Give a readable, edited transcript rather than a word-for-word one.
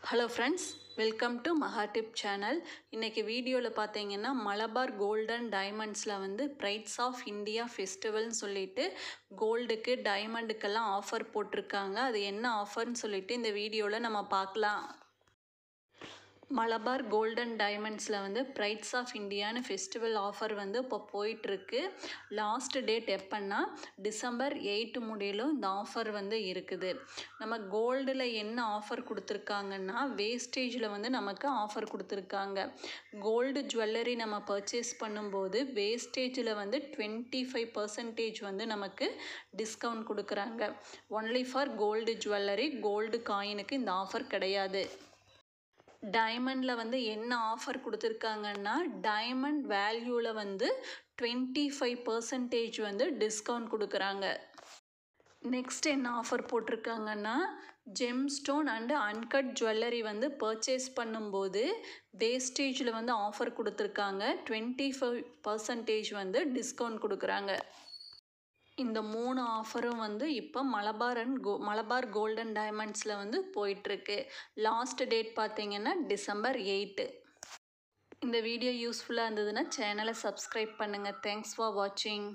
Hello friends, welcome to Maha tip channel. இன்றைக்கி வீடியோவில் பார்த்தீங்கன்னா மலபார் கோல்டன் டைமண்ட்ஸில் வந்து பிரைட்ஸ் ஆஃப் இந்தியா ஃபெஸ்டிவல்னு சொல்லிட்டு கோல்டுக்கு டைமண்டுக்கெல்லாம் ஆஃபர் போட்டிருக்காங்க. அது என்ன ஆஃபர்னு சொல்லிட்டு இந்த வீடியோவில் நம்ம பார்க்கலாம். மலபார் கோல்டன் டைமண்ட்ஸில் வந்து பிரைட்ஸ் ஆஃப் இந்தியான்னு ஃபெஸ்டிவல் ஆஃபர் வந்து இப்போ போயிட்டுருக்கு. லாஸ்ட் டேட் எப்போன்னா டிசம்பர் 8 முடியலும் இந்த ஆஃபர் வந்து இருக்குது. நம்ம கோல்டில் என்ன ஆஃபர் கொடுத்துருக்காங்கன்னா வேஸ்டேஜில் வந்து நமக்கு ஆஃபர் கொடுத்துருக்காங்க. கோல்டு ஜுவல்லரி நம்ம பர்ச்சேஸ் பண்ணும்போது வேஸ்டேஜில் வந்து 25% வந்து நமக்கு டிஸ்கவுண்ட் கொடுக்குறாங்க. Only for gold jewellery, gold காயினுக்கு இந்த ஆஃபர் கிடையாது. டைமண்டில் வந்து என்ன ஆஃபர் கொடுத்துருக்காங்கன்னா டைமண்ட் வேல்யூவில் வந்து 25% வந்து டிஸ்கவுண்ட் கொடுக்குறாங்க. நெக்ஸ்ட் என்ன ஆஃபர் போட்டிருக்காங்கன்னா gemstone and uncut jewellery வந்து பர்ச்சேஸ் பண்ணும்போது வேஸ்டேஜில் வந்து ஆஃபர் கொடுத்துருக்காங்க. 25% வந்து டிஸ்கவுண்ட் கொடுக்குறாங்க. இந்த 3 ஆஃபரும் வந்து இப்போ மலபார் கோல்டன் டைமண்ட்ஸில் வந்து போயிட்டுருக்கு. லாஸ்ட் டேட் பார்த்தீங்கன்னா டிசம்பர் 8. இந்த வீடியோ யூஸ்ஃபுல்லாக இருந்ததுன்னா சேனலை சப்ஸ்கிரைப் பண்ணுங்கள். தேங்க்ஸ் ஃபார் வாட்சிங்.